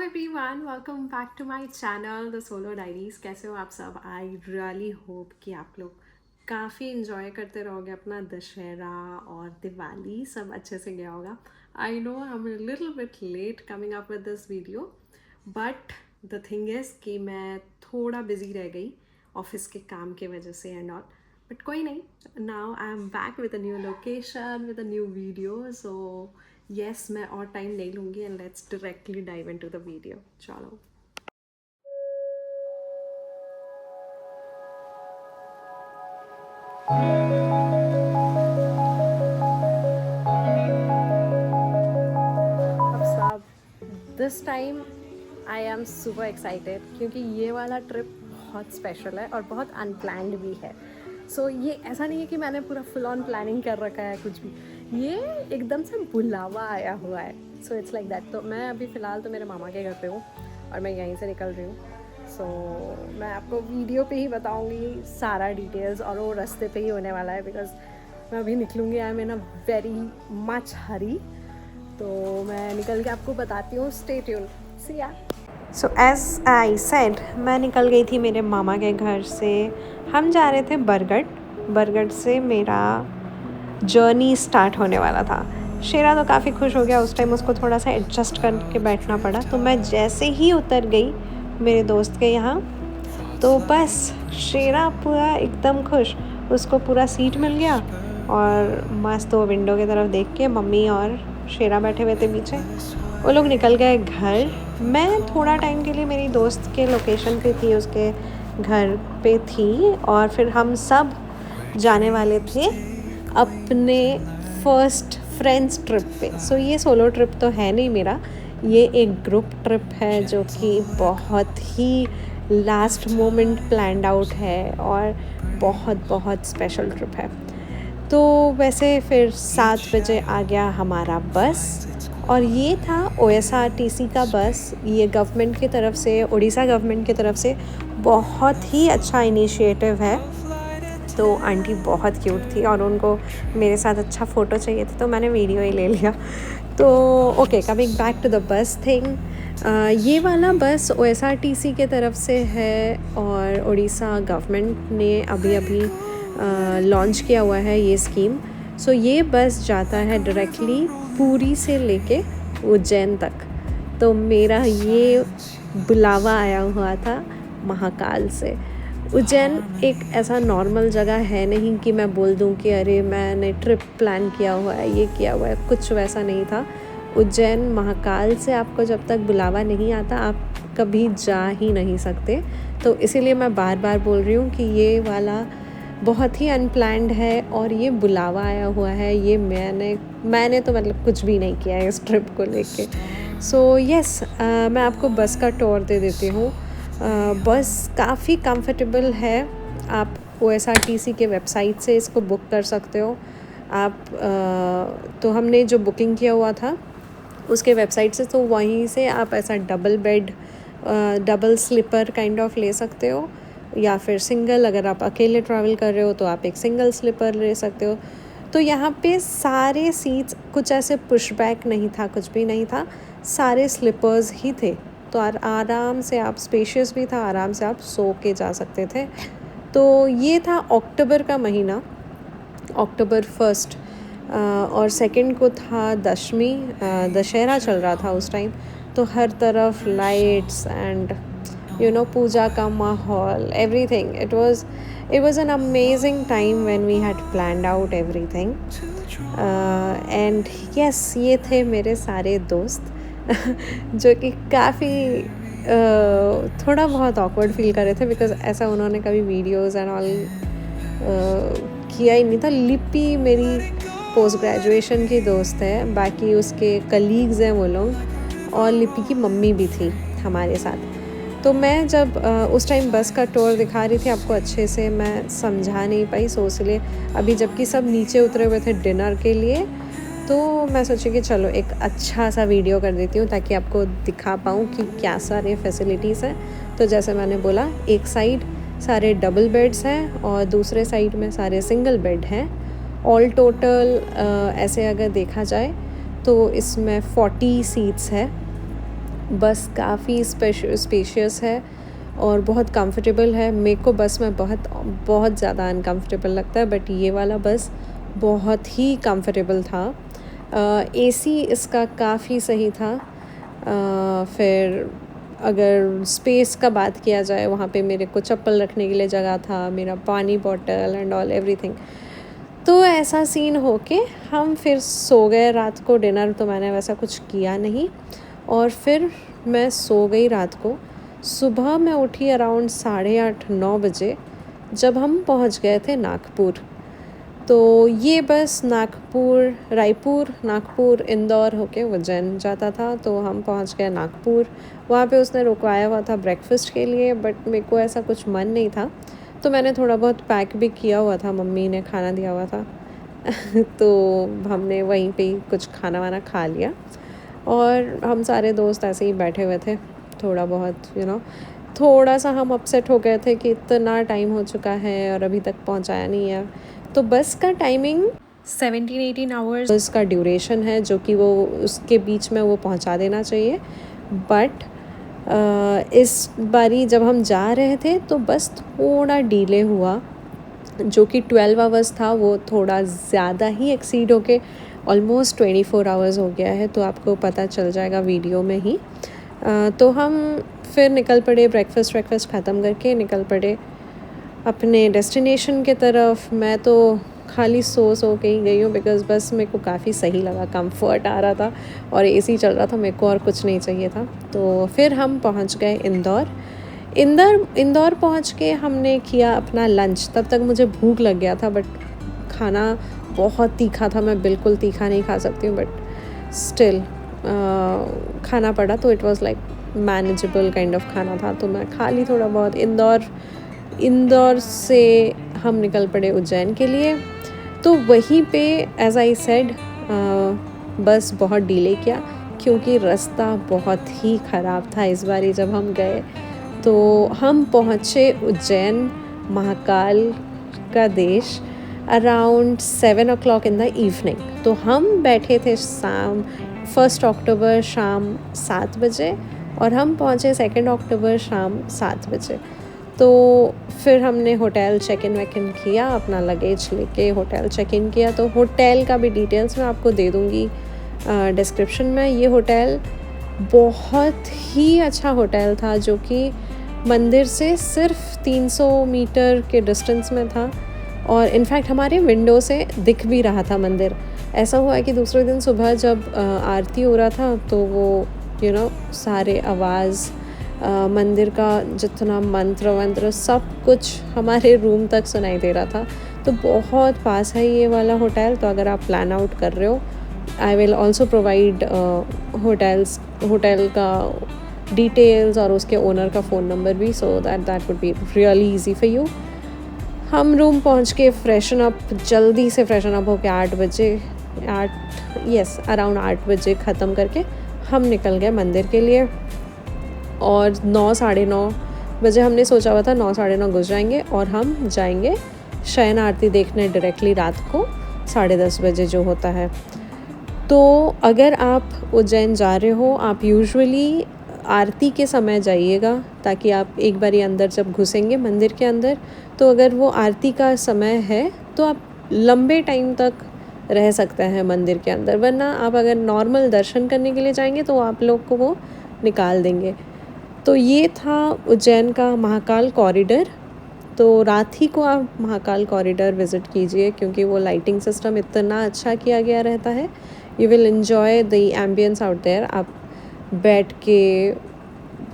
Everyone, welcome back to my channel the solo diaries. कैसे हो आप सब? आई रियली होप कि आप लोग काफ़ी इन्जॉय करते रहोगे अपना दशहरा और दिवाली, सब अच्छे से गया होगा। I know I am little bit late coming up with this video, but the thing is कि मैं थोड़ा बिजी रह गई ऑफिस के काम के वजह से एंड ऑल। बट कोई नहीं, now I am back with a new location with a new video. So yes, मैं और टाइम नहीं लूँगी and let's directly dive into the video. चलो। अब सब this time I am super excited क्योंकि ये वाला ट्रिप बहुत स्पेशल है और बहुत अनप्लैंड भी है। सो ये ऐसा नहीं है कि मैंने पूरा फुल ऑन प्लानिंग कर रखा है कुछ भी, ये एकदम से बुलावा आया हुआ है। So it's like that. तो मैं अभी फ़िलहाल तो मेरे मामा के घर पे हूँ और मैं यहीं से निकल रही हूँ। सो मैं आपको वीडियो पे ही बताऊँगी सारा डिटेल्स, और वो रास्ते पे ही होने वाला है बिकॉज मैं अभी निकलूँगी। I am in a very much hurry. तो मैं निकल के आपको बताती हूँ। स्टे ट्यून, सी या। सो एज आई सेड, मैं निकल गई थी मेरे मामा के घर से। हम जा रहे थे बरगढ़। बरगढ़ से मेरा जर्नी स्टार्ट होने वाला था। शेरा तो काफ़ी खुश हो गया उस टाइम, उसको थोड़ा सा एडजस्ट करके बैठना पड़ा। तो मैं जैसे ही उतर गई मेरे दोस्त के यहाँ, तो बस शेरा पूरा एकदम खुश, उसको पूरा सीट मिल गया। और मस्त वो विंडो की तरफ देख के मम्मी और शेरा बैठे हुए थे पीछे, वो लोग निकल गए घर। मैं थोड़ा टाइम के लिए मेरी दोस्त के लोकेशन पे थी, उसके घर पे थी, और फिर हम सब जाने वाले थे अपने फर्स्ट फ्रेंड्स ट्रिप पे। सो ये सोलो ट्रिप तो है नहीं मेरा, ये एक ग्रुप ट्रिप है जो कि बहुत ही लास्ट मोमेंट प्लान्ड आउट है और बहुत बहुत स्पेशल ट्रिप है। तो वैसे फिर 7 बजे आ गया हमारा बस, और ये था OSRTC का बस। ये गवर्नमेंट की तरफ से, उड़ीसा गवर्नमेंट की तरफ से बहुत ही अच्छा इनिशिएटिव है। तो आंटी बहुत क्यूट थी और उनको मेरे साथ अच्छा फ़ोटो चाहिए था, तो मैंने वीडियो ही ले लिया। तो okay, coming back to the bus thing, ये वाला बस OSRTC के तरफ से है और उड़ीसा गवर्नमेंट ने अभी अभी लॉन्च किया हुआ है ये स्कीम। सो ये बस जाता है डायरेक्टली पुरी से लेके उज्जैन तक। तो मेरा ये बुलावा आया हुआ था महाकाल से। उज्जैन एक ऐसा नॉर्मल जगह है नहीं कि मैं बोल दूं कि अरे मैंने ट्रिप प्लान किया हुआ है, ये किया हुआ है, कुछ वैसा नहीं था। उज्जैन महाकाल से आपको जब तक बुलावा नहीं आता आप कभी जा ही नहीं सकते। तो इसीलिए मैं बार बार बोल रही हूँ कि ये वाला बहुत ही अनप्लैंड है और ये बुलावा आया हुआ है। ये मैंने तो मतलब कुछ भी नहीं किया है इस ट्रिप को लेके। सो यस, मैं आपको बस का टूर दे देती हूँ। बस काफ़ी कंफर्टेबल है। आप OSRTC के वेबसाइट से इसको बुक कर सकते हो। आप तो हमने जो बुकिंग किया हुआ था उसके वेबसाइट से, तो वहीं से आप ऐसा double bed, double sleeper kind of ले सकते हो, या फिर सिंगल। अगर आप अकेले ट्रैवल कर रहे हो तो आप एक सिंगल स्लीपर ले सकते हो। तो यहाँ पे सारे सीट्स, कुछ ऐसे पुश बैक नहीं था, कुछ भी नहीं था, सारे स्लीपर्स ही थे। तो आराम से आप, स्पेशियस भी था, आराम से आप सो के जा सकते थे। तो ये था अक्टूबर का महीना, अक्टूबर 1 और 2 को था दशमी, दशहरा चल रहा था उस टाइम। तो हर तरफ लाइट्स एंड पूजा का माहौल, everything. It was an amazing time when we had planned out everything. And yes, ये थे मेरे सारे दोस्त जो कि काफ़ी थोड़ा बहुत ऑकवर्ड फील कर रहे थे बिकॉज ऐसा उन्होंने कभी वीडियोज़ एंड ऑल किया ही नहीं था। लिपि मेरी पोस्ट ग्रेजुएशन की दोस्त है, बाकी उसके कलीग्स हैं वो लोग, और लिपि की मम्मी भी थी हमारे साथ। तो मैं जब उस टाइम बस का टूर दिखा रही थी आपको अच्छे से, मैं समझा नहीं पाई। सो इसलिए अभी जबकि सब नीचे उतरे हुए थे डिनर के लिए, तो मैं सोची कि चलो एक अच्छा सा वीडियो कर देती हूँ ताकि आपको दिखा पाऊँ कि क्या सारे फैसिलिटीज़ हैं। तो जैसे मैंने बोला, एक साइड सारे डबल बेड्स हैं और दूसरे साइड में सारे सिंगल बेड हैं। ऑल टोटल ऐसे अगर देखा जाए तो इसमें 40 सीट्स है। बस काफ़ी स्पेशियस है और बहुत कंफर्टेबल है। मेरे को बस में बहुत बहुत ज़्यादा अनकंफर्टेबल लगता है, बट ये वाला बस बहुत ही कंफर्टेबल था। एसी इसका काफ़ी सही था। फिर अगर स्पेस का बात किया जाए, वहाँ पे मेरे को चप्पल रखने के लिए जगह था, मेरा पानी बॉटल एंड ऑल एवरीथिंग। तो ऐसा सीन हो के हम फिर सो गए रात को। डिनर तो मैंने वैसा कुछ किया नहीं, और फिर मैं सो गई रात को। सुबह मैं उठी अराउंड 8:30-9 बजे, जब हम पहुंच गए थे नागपुर। तो ये बस रायपुर, नागपुर, इंदौर होके उज्जैन जाता था। तो हम पहुंच गए नागपुर। वहाँ पे उसने रुकवाया हुआ था ब्रेकफास्ट के लिए, बट मेरे को ऐसा कुछ मन नहीं था, तो मैंने थोड़ा बहुत पैक भी किया हुआ था, मम्मी ने खाना दिया हुआ था। तो हमने वहीं पे ही कुछ खाना वाना खा लिया, और हम सारे दोस्त ऐसे ही बैठे हुए थे। थोड़ा बहुत थोड़ा सा हम अपसेट हो गए थे कि इतना टाइम हो चुका है और अभी तक पहुंचाया नहीं है। तो बस का टाइमिंग 17-18 आवर्स बस का ड्यूरेशन है, जो कि वो उसके बीच में वो पहुंचा देना चाहिए। बट इस बारी जब हम जा रहे थे तो बस थोड़ा डिले हुआ, जो कि 12 आवर्स था, वो थोड़ा ज़्यादा ही एक्सीड होके ऑलमोस्ट 24 आवर्स हो गया है। तो आपको पता चल जाएगा वीडियो में ही। तो हम फिर निकल पड़े, ब्रेकफास्ट ख़त्म करके निकल पड़े अपने डेस्टिनेशन के तरफ। मैं तो खाली सो के ही गई हूँ, बिकॉज़ बस मेरे को काफ़ी सही लगा, कंफर्ट आ रहा था और एसी चल रहा था, मेरे को और कुछ नहीं चाहिए था। तो फिर हम पहुँच गए इंदौर पहुँच के हमने किया अपना लंच। तब तक मुझे भूख लग गया था, बट खाना बहुत तीखा था। मैं बिल्कुल तीखा नहीं खा सकती हूँ, बट स्टिल खाना पड़ा। तो it was like manageable kind of खाना था, तो मैं खा ली थोड़ा बहुत। इंदौर से हम निकल पड़े उज्जैन के लिए। तो वहीं पे एज आई सेड बस बहुत डिले किया, क्योंकि रास्ता बहुत ही ख़राब था इस बारी जब हम गए। तो हम पहुँचे उज्जैन, महाकाल का देश, around 7 o'clock in the evening. तो हम बैठे थे 1 अक्टूबर शाम 7 बजे, और हम पहुँचे 2 अक्टूबर शाम 7 बजे। तो फिर हमने होटल चेक इन किया, अपना लगेज लेके होटल चेक इन किया। तो होटल का भी डिटेल्स मैं आपको दे दूँगी डिस्क्रिप्शन में। ये होटल बहुत ही अच्छा होटल था, जो कि मंदिर से सिर्फ 300 मीटर के डिस्टेंस में था, और इनफैक्ट हमारे विंडो से दिख भी रहा था मंदिर। ऐसा हुआ कि दूसरे दिन सुबह जब आरती हो रहा था, तो वो सारे आवाज़, मंदिर का जितना मंत्र सब कुछ हमारे रूम तक सुनाई दे रहा था। तो बहुत पास है ये वाला होटल। तो अगर आप प्लान आउट कर रहे हो, I will also provide hotel का डिटेल्स और उसके ओनर का फ़ोन नंबर भी, so that would be really easy for you. हम रूम पहुंच के जल्दी से फ्रेशन अप होके 8 बजे अराउंड 8 बजे ख़त्म करके हम निकल गए मंदिर के लिए। और 9-9:30 बजे हमने सोचा हुआ था, 9-9:30 घुस जाएंगे और हम जाएंगे शयन आरती देखने डायरेक्टली रात को 10:30 बजे जो होता है। तो अगर आप उज्जैन जा रहे हो, आप यूजुअली आरती के समय जाइएगा, ताकि आप एक बारी अंदर जब घुसेंगे मंदिर के अंदर, तो अगर वो आरती का समय है तो आप लंबे टाइम तक रह सकते हैं मंदिर के अंदर। वरना आप अगर नॉर्मल दर्शन करने के लिए जाएंगे तो आप लोग को वो निकाल देंगे। तो ये था उज्जैन का महाकाल कॉरिडोर। तो रात ही को आप महाकाल कॉरिडोर विज़िट कीजिए, क्योंकि वो लाइटिंग सिस्टम इतना अच्छा किया गया रहता है। You will enjoy the ambience out there. आप बैठ के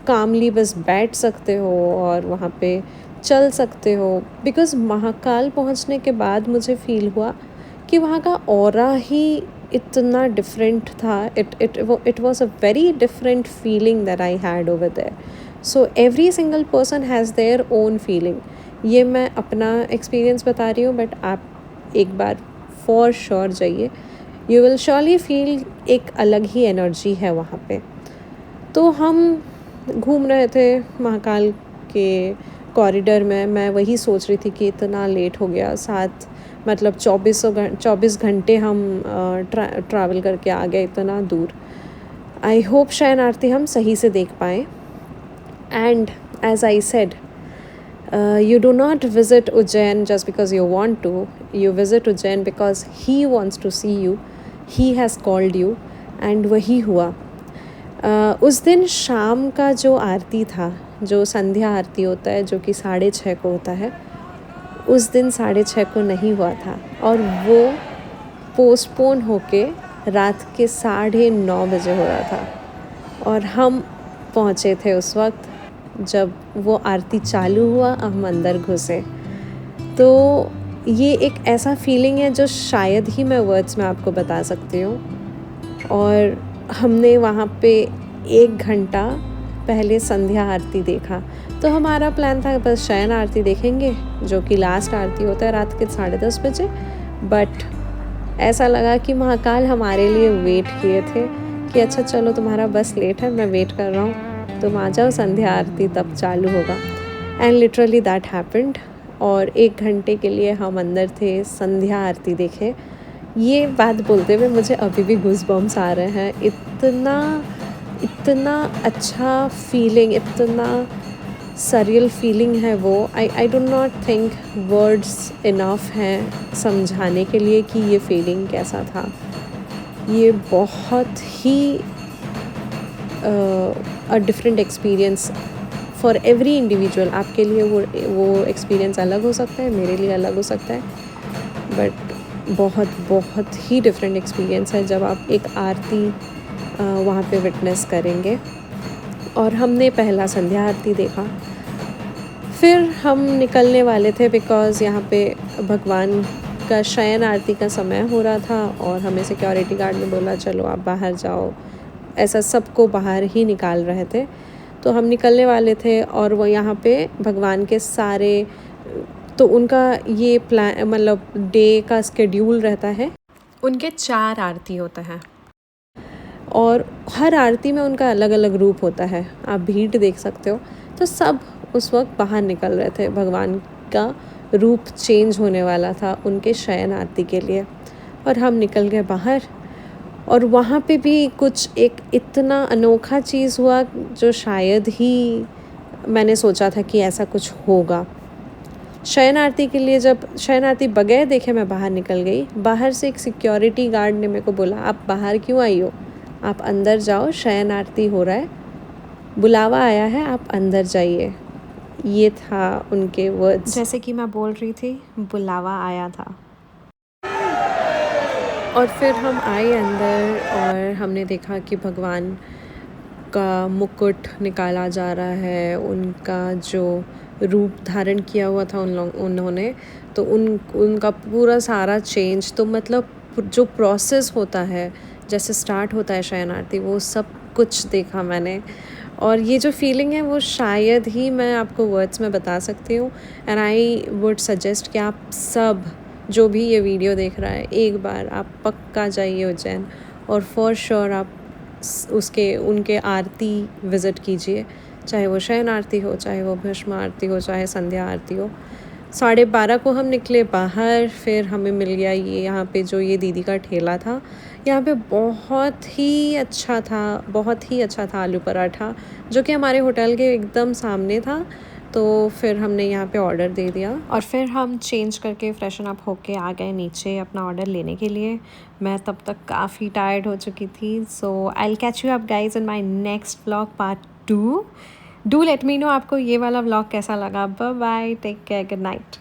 कामली बस बैठ सकते हो और वहाँ पे चल सकते हो। बिकॉज़ महाकाल पहुँचने के बाद मुझे फ़ील हुआ कि वहाँ का ऑरा ही इतना डिफरेंट था। It was a very different feeling that I had over there. So every single person has their own feeling. ये मैं अपना एक्सपीरियंस बता रही हूँ, बट आप एक बार फॉर श्योर जाइए, यू विल श्योरली फील एक अलग ही एनर्जी है वहाँ पे। तो हम घूम रहे थे महाकाल के कॉरिडोर में। मैं वही सोच रही थी कि इतना लेट हो गया, 24 घंटे हम ट्रैवल करके आ गए इतना दूर। आई होप शयन आरती हम सही से देख पाएँ. And as I said, you do not visit Ujjain just because you want to. You visit Ujjain because he wants to see you. He has called you and वही हुआ. उस दिन शाम का जो आरती था, जो संध्या आरती होता है, जो कि 6:30 को होता है, उस दिन 6:30 को नहीं हुआ था और वो पोस्टपोन होके रात के 9:30 बजे हो रहा था. और हम पहुँचे थे उस वक्त जब वो आरती चालू हुआ, हम अंदर घुसे. तो ये एक ऐसा फीलिंग है जो शायद ही मैं वर्ड्स में आपको बता सकती हूँ. और हमने वहाँ पे 1 घंटा पहले संध्या आरती देखा. तो हमारा प्लान था बस शयन आरती देखेंगे, जो कि लास्ट आरती होता है रात के 10:30 बजे. बट ऐसा लगा कि महाकाल हमारे लिए वेट किए थे कि अच्छा चलो तुम्हारा बस लेट है, मैं वेट कर रहा हूँ, तुम आ जाओ, संध्या आरती तब चालू होगा. And literally that happened. और 1 घंटे के लिए हम अंदर थे, संध्या आरती देखे. ये बात बोलते हुए मुझे अभी भी गूज़बम्स आ रहे हैं. इतना अच्छा फीलिंग, इतना सरियल फीलिंग है वो. I do not think words enough हैं समझाने के लिए कि ये फीलिंग कैसा था. ये बहुत ही a different experience for every individual. आपके लिए वो एक्सपीरियंस अलग हो सकता है, मेरे लिए अलग हो सकता है, बट बहुत ही डिफरेंट एक्सपीरियंस है जब आप एक आरती वहाँ पे विटनेस करेंगे. और हमने पहला संध्या आरती देखा. फिर हम निकलने वाले थे बिकॉज़ यहाँ पे भगवान का शयन आरती का समय हो रहा था और हमें सिक्योरिटी गार्ड ने बोला चलो आप बाहर जाओ. ऐसा सबको बाहर ही निकाल रहे थे. तो हम निकलने वाले थे और वो यहाँ पे भगवान के सारे, तो उनका ये प्लान मतलब डे का स्केड्यूल रहता है. उनके 4 आरती होता है और हर आरती में उनका अलग अलग रूप होता है. आप भीड़ देख सकते हो. तो सब उस वक्त बाहर निकल रहे थे. भगवान का रूप चेंज होने वाला था उनके शयन आरती के लिए. और हम निकल गए बाहर. और वहाँ पे भी कुछ एक इतना अनोखा चीज़ हुआ जो शायद ही मैंने सोचा था कि ऐसा कुछ होगा. शयन आरती के लिए जब शयन आरती बगैर देखे मैं बाहर निकल गई, बाहर से एक सिक्योरिटी गार्ड ने मेरे को बोला आप बाहर क्यों आई हो, आप अंदर जाओ, शयन आरती हो रहा है, बुलावा आया है, आप अंदर जाइए. ये था उनके वर्ड्स. जैसे कि मैं बोल रही थी, बुलावा आया था. और फिर हम आए अंदर और हमने देखा कि भगवान का मुकुट निकाला जा रहा है. उनका जो रूप धारण किया हुआ था उन्होंने, तो उनका पूरा सारा चेंज, तो मतलब जो प्रोसेस होता है जैसे स्टार्ट होता है शयन आरती, वो सब कुछ देखा मैंने. और ये जो फीलिंग है वो शायद ही मैं आपको वर्ड्स में बता सकती हूँ. एंड आई वुड सजेस्ट कि आप सब जो भी ये वीडियो देख रहा है, एक बार आप पक्का जाइए उज्जैन और फॉर श्योर आप उनके आरती विज़िट कीजिए. चाहे वो शयन आरती हो, चाहे वो भस्म आरती हो, चाहे संध्या आरती हो. 12:30 को हम निकले बाहर. फिर हमें मिल गया ये यहाँ पे जो ये दीदी का ठेला था. यहाँ पे बहुत ही अच्छा था आलू पराठा, जो कि हमारे होटल के एकदम सामने था. तो फिर हमने यहाँ पे ऑर्डर दे दिया और फिर हम चेंज करके फ्रेशन अप होके आ गए नीचे अपना ऑर्डर लेने के लिए. मैं तब तक काफ़ी टायर्ड हो चुकी थी. So I will catch you up guys in my next vlog part 2. Do let me know आपको ये वाला व्लॉग कैसा लगा. Bye bye, take care, good night.